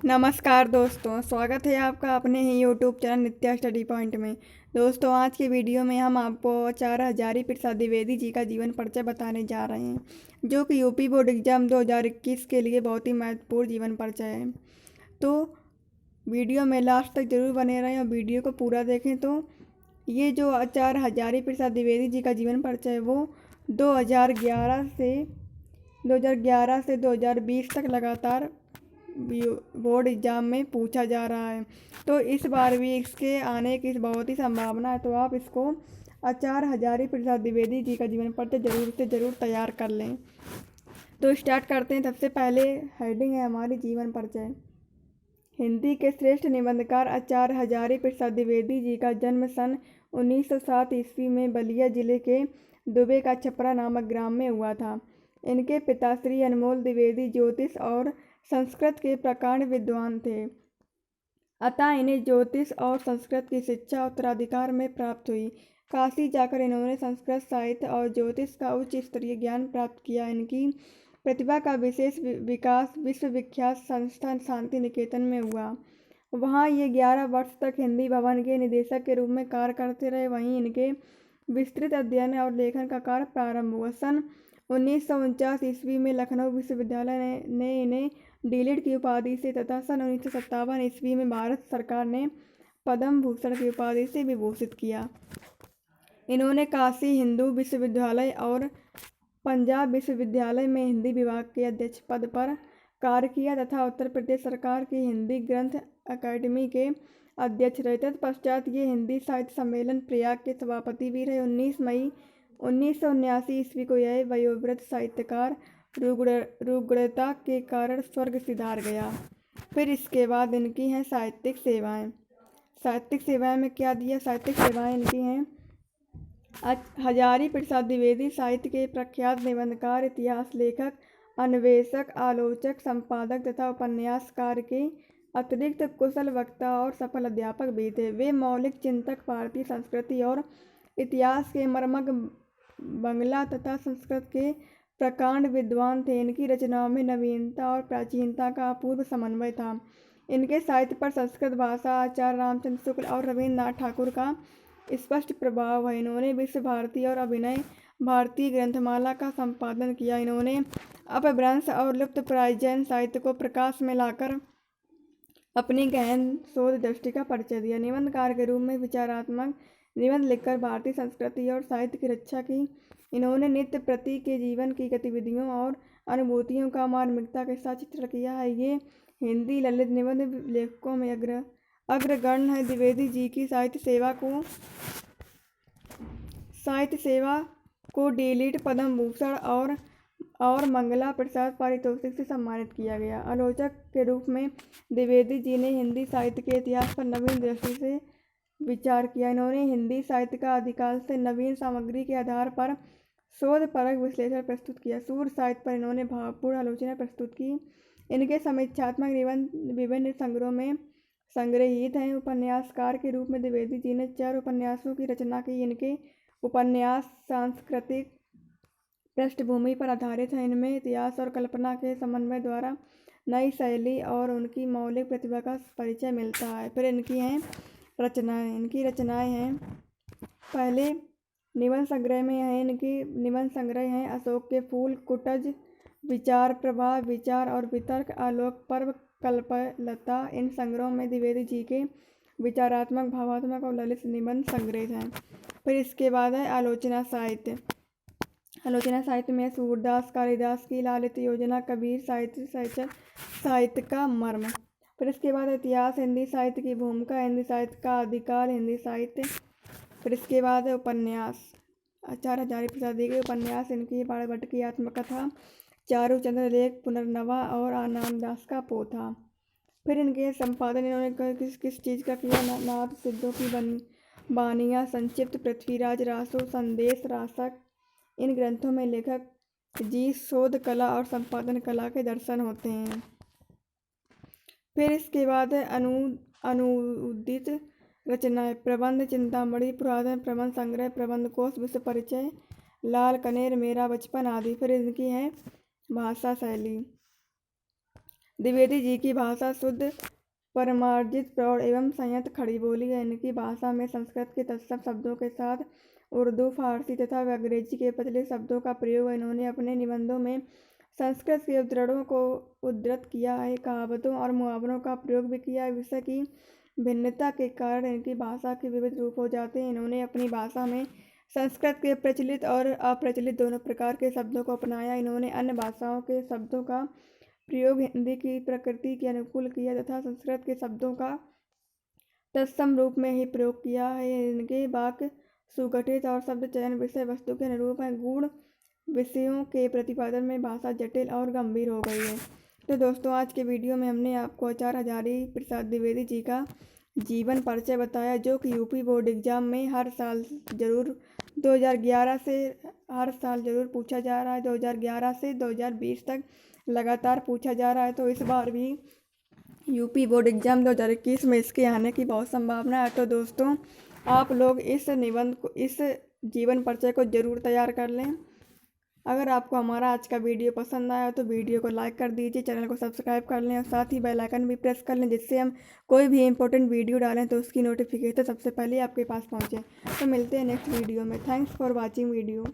नमस्कार दोस्तों, स्वागत है आपका अपने ही यूट्यूब चैनल नित्या स्टडी पॉइंट में। दोस्तों, आज की वीडियो में हम आपको आचार्य हजारी प्रसाद द्विवेदी जी का जीवन परिचय बताने जा रहे हैं, जो कि यूपी बोर्ड एग्जाम 2021 के लिए बहुत ही महत्वपूर्ण जीवन परिचय है। तो वीडियो में लास्ट तक जरूर बने रहें और वीडियो को पूरा देखें। तो ये जो आचार्य हजारी प्रसाद द्विवेदी जी का जीवन परिचय है वो 2011 से 2020 तक लगातार बोर्ड एग्जाम में पूछा जा रहा है। तो इस बार भी इसके आने की बहुत ही संभावना है। तो आप इसको आचार्य हजारी प्रसाद द्विवेदी जी का जीवन परिचय जरूर से जरूर तैयार कर लें। तो स्टार्ट करते हैं। सबसे पहले हेडिंग है हमारी जीवन परिचय। हिंदी के श्रेष्ठ निबंधकार आचार्य हजारी प्रसाद द्विवेदी जी का जन्म सन 1907 ईस्वी में बलिया जिले के दुबे का छपरा नामक ग्राम में हुआ था। इनके पिता श्री अनमोल द्विवेदी ज्योतिष और संस्कृत के प्रकांड विद्वान थे, अतः इन्हें ज्योतिष और संस्कृत की शिक्षा उत्तराधिकार में प्राप्त हुई। काशी जाकर इन्होंने संस्कृत साहित्य और ज्योतिष का उच्च स्तरीय ज्ञान प्राप्त किया। इनकी प्रतिभा का विशेष विकास विश्वविख्यात संस्थान शांति निकेतन में हुआ। वहाँ ये 11 वर्ष तक हिंदी भवन के निदेशक के रूप में कार्य करते रहे। वहीं इनके विस्तृत अध्ययन और लेखन का कार्य प्रारंभ हुआ। सन 1949 ईस्वी में लखनऊ विश्वविद्यालय ने इन्हें डीलिट की उपाधि से तथा सन 1957 ईस्वी में भारत सरकार ने पद्म भूषण की उपाधि से विभूषित किया। इन्होंने काशी हिंदू विश्वविद्यालय और पंजाब विश्वविद्यालय में हिंदी विभाग के अध्यक्ष पद पर कार्य किया तथा उत्तर प्रदेश सरकार की हिंदी ग्रंथ अकादमी के अध्यक्ष रहे। तत्पश्चात ये हिंदी साहित्य सम्मेलन प्रयाग के सभापति भी रहे। 19 मई 1979 ईस्वी को यह वयोवृद्ध साहित्यकार रुग्णता के कारण स्वर्ग सिधार गया। फिर इसके बाद इनकी हैं साहित्यिक सेवाएं। साहित्यिक सेवाएं में क्या दिया? साहित्यिक सेवाएं इनकी हैं हजारी प्रसाद द्विवेदी साहित्य के प्रख्यात निबंधकार, इतिहास लेखक, अन्वेषक, आलोचक, संपादक तथा उपन्यासकार के अतिरिक्त कुशल वक्ता और सफल अध्यापक भी थे। वे मौलिक चिंतक, भारतीय संस्कृति और इतिहास के मर्मज्ञ, बंगला तथा संस्कृत के प्रकांड विद्वान थे। इनकी रचनाओं में नवीनता और प्राचीनता का अपूर्व समन्वय था। इनके साहित्य पर संस्कृत भाषा, आचार्य रामचंद्र शुक्ल और रविन्द्रनाथ ठाकुर का स्पष्ट प्रभाव है। इन्होंने विश्व भारती और अभिनय भारतीय ग्रंथमाला का संपादन किया। इन्होंने अपभ्रंश और लुप्तप्राय जैन साहित्य को प्रकाश में लाकर अपनी गहन शोध दृष्टि का परिचय दिया। निबंधकार के रूप में विचारात्मक निबंध लिखकर भारतीय संस्कृति और साहित्य की रक्षा की। इन्होंने नित्य प्रति के जीवन की गतिविधियों और अनुभूतियों का मार्मिकता के साथ चित्रण किया है। ये हिंदी ललित निबंध लेखकों में अग्रगण्य है। द्विवेदी जी की साहित्य सेवा को डीलिट, पद्म भूषण और मंगला प्रसाद पारितोषिक से सम्मानित किया गया। आलोचक के रूप में द्विवेदी जी ने हिंदी साहित्य के इतिहास पर नवीन दृष्टि से विचार किया। इन्होंने हिंदी साहित्य का आदिकाल से नवीन सामग्री के आधार पर शोधपरक विश्लेषण प्रस्तुत किया। सूर्य साहित्य पर इन्होंने भावपूर्ण आलोचना प्रस्तुत की। इनके समीक्षात्मक निबंध विभिन्न संग्रहों में संग्रहित हैं। उपन्यासकार के रूप में द्विवेदी जी ने 4 उपन्यासों की रचना की। इनके उपन्यास सांस्कृतिक पृष्ठभूमि पर आधारित हैं। इनमें इतिहास और कल्पना के समन्वय द्वारा नई शैली और उनकी मौलिक प्रतिभा का परिचय मिलता है। फिर इनकी रचनाएं हैं पहले निबंध संग्रह में है। इनकी निबंध संग्रह हैं अशोक के फूल, कुटज, विचार प्रवाह, विचार और वितर्क, आलोक पर्व, कल्पलता। इन संग्रहों में द्विवेदी जी के विचारात्मक, भावात्मक और ललित निबंध संग्रहित हैं। फिर इसके बाद है आलोचना साहित्य। आलोचना साहित्य में सूरदास, कालिदास की लालित योजना, कबीर साहित्य का मर्म। फिर इसके बाद इतिहास, हिंदी साहित्य की भूमिका, हिंदी साहित्य का आदिकाल, हिंदी साहित्य। फिर इसके बाद है उपन्यास। आचार्य हजारी प्रसाद जी के उपन्यास, इनकी बाणभट्ट की आत्मकथा, चारुचंद्र लेख, पुनर्नवा और आनंददास का पोथा। फिर इनके संपादन इन्होंने किस चीज़ का किया? नाथ सिद्धों की बानियाँ, संक्षिप्त, पृथ्वीराज रासो, संदेश रासक। इन ग्रंथों में लेखक जी शोध कला और संपादन कला के दर्शन होते हैं। फिर इसके बाद है अनुदित रचनाएं, प्रबंध, चिंतामणि, पुरातन प्रबंध संग्रह, प्रबंध कोश, विश्व परिचय, लाल कनेर, मेरा बचपन आदि। फिर इनकी है भाषा शैली। द्विवेदी जी की भाषा शुद्ध, परमार्जित, प्रौढ़ एवं संयत खड़ी बोली है। इनकी भाषा में संस्कृत के तत्सम शब्दों के साथ उर्दू, फारसी तथा अंग्रेजी के प्रचलित शब्दों का प्रयोग है। इन्होंने अपने निबंधों में संस्कृत के उद्धरणों को उद्धृत किया है, कहावतों और मुहावरों का प्रयोग भी किया है। विषय की भिन्नता के कारण इनकी भाषा के विविध रूप हो जाते हैं। इन्होंने अपनी भाषा में संस्कृत के प्रचलित और अप्रचलित दोनों प्रकार के शब्दों को अपनाया। इन्होंने अन्य भाषाओं के शब्दों का प्रयोग हिंदी की प्रकृति के अनुकूल किया तथा संस्कृत के शब्दों का तत्सम रूप में ही प्रयोग किया है। इनके वाक्य सुगठित और शब्द चयन विषय वस्तु के अनुरूप है। गूढ़ विषयों के प्रतिपादन में भाषा जटिल और गंभीर हो गई है। तो दोस्तों, आज के वीडियो में हमने आपको आचार्य हजारी प्रसाद द्विवेदी जी का जीवन परिचय बताया, जो कि यूपी बोर्ड एग्जाम में हर साल जरूर 2011 से हर साल जरूर पूछा जा रहा है। 2011 से 2020 तक लगातार पूछा जा रहा है। तो इस बार भी यूपी बोर्ड एग्जाम 2021 में इसके आने की बहुत संभावना है। तो दोस्तों, आप लोग इस निबंध को, इस जीवन परिचय को जरूर तैयार कर लें। अगर आपको हमारा आज का वीडियो पसंद आया तो वीडियो को लाइक कर दीजिए, चैनल को सब्सक्राइब कर लें और साथ ही बेल आइकन भी प्रेस कर लें, जिससे हम कोई भी इंपॉर्टेंट वीडियो डालें तो उसकी नोटिफिकेशन सबसे पहले आपके पास पहुंचे। तो मिलते हैं नेक्स्ट वीडियो में। Thanks for watching video.